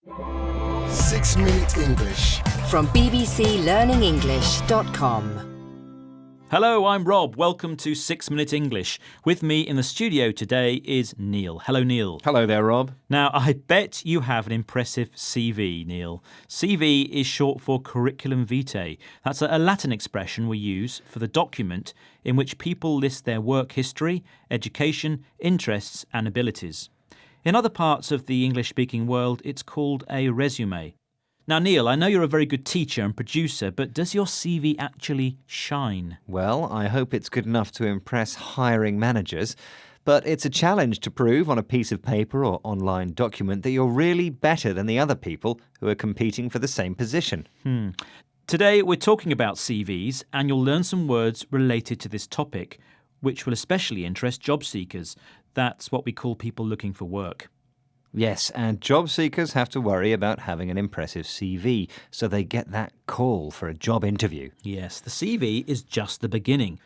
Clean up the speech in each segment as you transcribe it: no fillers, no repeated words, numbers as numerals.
6-Minute English. From bbclearningenglish.com. Hello, I'm Rob. Welcome to 6-Minute English. With me in the studio today is Neil. Hello, Neil. Hello there, Rob. Now, I bet you have an impressive CV, Neil. CV is short for curriculum vitae. That's a Latin expression we use for the document in which people list their work history, education, interests and abilities. In other parts of the English-speaking world, it's called a resume. Now, Neil, I know you're a very good teacher and producer, but does your CV actually shine? Well, I hope it's good enough to impress hiring managers, but it's a challenge to prove on a piece of paper or online document that you're really better than the other people who are competing for the same position. Today, we're talking about CVs, and you'll learn some words related to this topic, which will especially interest job seekers. That's what we call people looking for work. Yes, and job seekers have to worry about having an impressive CV, so they get that call for a job interview. Yes, the CV is just the beginning.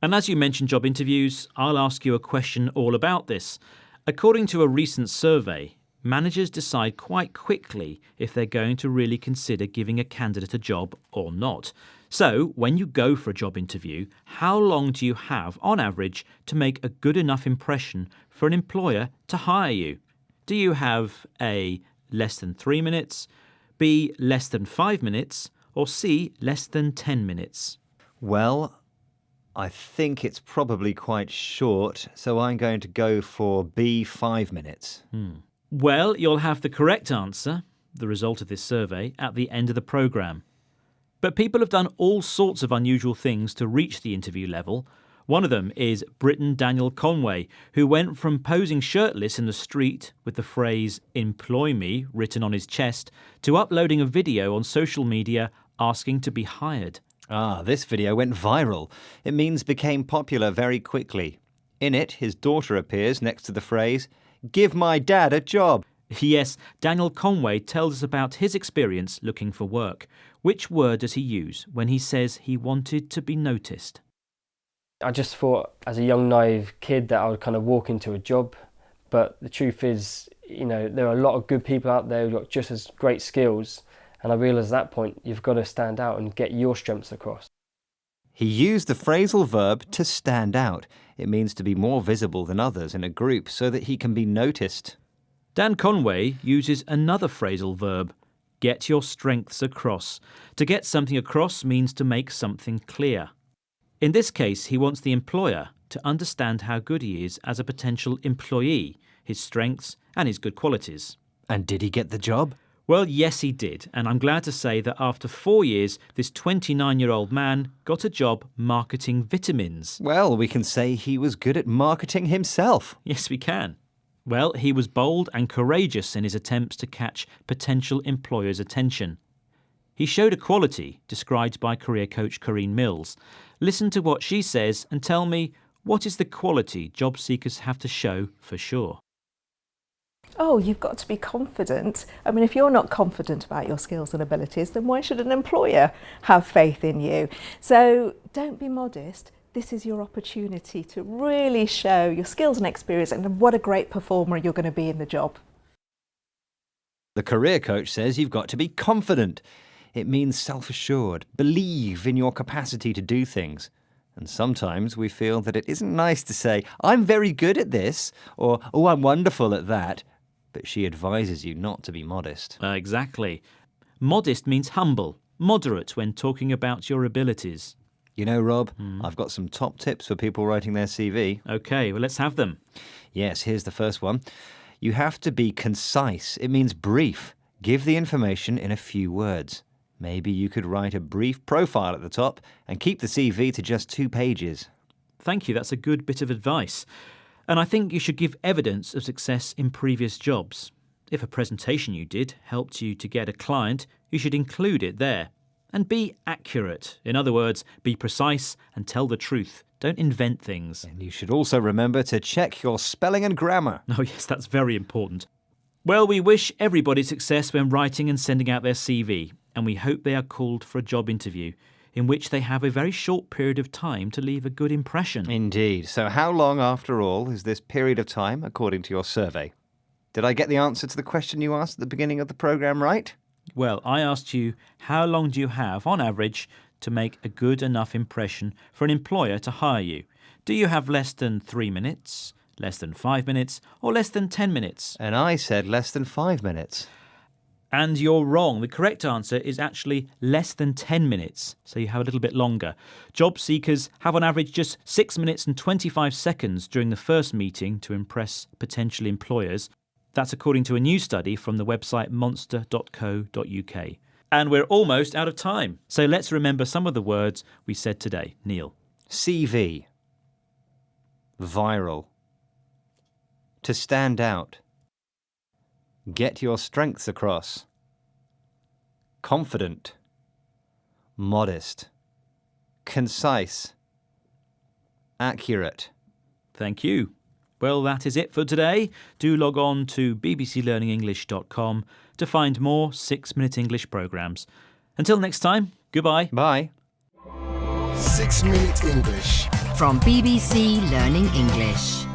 And as you mentioned job interviews, I'll ask you a question all about this. According to a recent survey, managers decide quite quickly if they're going to really consider giving a candidate a job or not. So, when you go for a job interview, how long do you have, on average, to make a good enough impression for an employer to hire you? Do you have A, less than 3 minutes, B, less than 5 minutes, or C, less than 10 minutes? Well, I think it's probably quite short, so I'm going to go for B, 5 minutes. Well, you'll have the correct answer, the result of this survey, at the end of the programme. But people have done all sorts of unusual things to reach the interview level. One of them is Briton Daniel Conway, who went from posing shirtless in the street with the phrase "employ me" written on his chest to uploading a video on social media asking to be hired. This video went viral. It means became popular very quickly. In it, his daughter appears next to the phrase, "Give my dad a job." Yes, Daniel Conway tells us about his experience looking for work. Which word does he use when he says he wanted to be noticed? I just thought as a young naive kid that I would kind of walk into a job, but the truth is, there are a lot of good people out there who've got just as great skills, and I realised at that point you've got to stand out and get your strengths across. He used the phrasal verb to stand out. It means to be more visible than others in a group so that he can be noticed. Dan Conway uses another phrasal verb, get your strengths across. To get something across means to make something clear. In this case, he wants the employer to understand how good he is as a potential employee, his strengths and his good qualities. And did he get the job? Well, yes, he did. And I'm glad to say that after 4 years, this 29-year-old man got a job marketing vitamins. Well, we can say he was good at marketing himself. Yes, we can. Well, he was bold and courageous in his attempts to catch potential employers' attention. He showed a quality described by career coach Corinne Mills. Listen to what she says and tell me, what is the quality job seekers have to show for sure? Oh, you've got to be confident. I mean, if you're not confident about your skills and abilities, then why should an employer have faith in you? So don't be modest. This is your opportunity to really show your skills and experience and what a great performer you're going to be in the job. The career coach says you've got to be confident. It means self-assured, believe in your capacity to do things. And sometimes we feel that it isn't nice to say, "I'm very good at this," or "Oh, I'm wonderful at that." But she advises you not to be modest. Exactly. Modest means humble, moderate when talking about your abilities. You know, Rob, I've got some top tips for people writing their CV. OK, well, let's have them. Yes, here's the first one. You have to be concise. It means brief. Give the information in a few words. Maybe you could write a brief profile at the top and keep the CV to just 2 pages. Thank you, that's a good bit of advice. And I think you should give evidence of success in previous jobs. If a presentation you did helped you to get a client, you should include it there. And be accurate. In other words, be precise and tell the truth. Don't invent things. And you should also remember to check your spelling and grammar. Oh yes, that's very important. Well, we wish everybody success when writing and sending out their CV, and we hope they are called for a job interview, in which they have a very short period of time to leave a good impression. Indeed. So how long, after all, is this period of time, according to your survey? Did I get the answer to the question you asked at the beginning of the programme right? Well, I asked you, how long do you have, on average, to make a good enough impression for an employer to hire you? Do you have less than 3 minutes, less than 5 minutes, or less than 10 minutes? And I said less than 5 minutes. And you're wrong. The correct answer is actually less than 10 minutes, so you have a little bit longer. Job seekers have on average just 6 minutes and 25 seconds during the first meeting to impress potential employers. That's according to a new study from the website monster.co.uk. And we're almost out of time, so let's remember some of the words we said today. Neil. CV. Viral. To stand out. Get your strengths across. Confident. Modest. Concise. Accurate. Thank you. Well, that is it for today. Do log on to bbclearningenglish.com to find more 6-Minute English programmes. Until next time, goodbye. Bye. 6 Minute English. From BBC Learning English.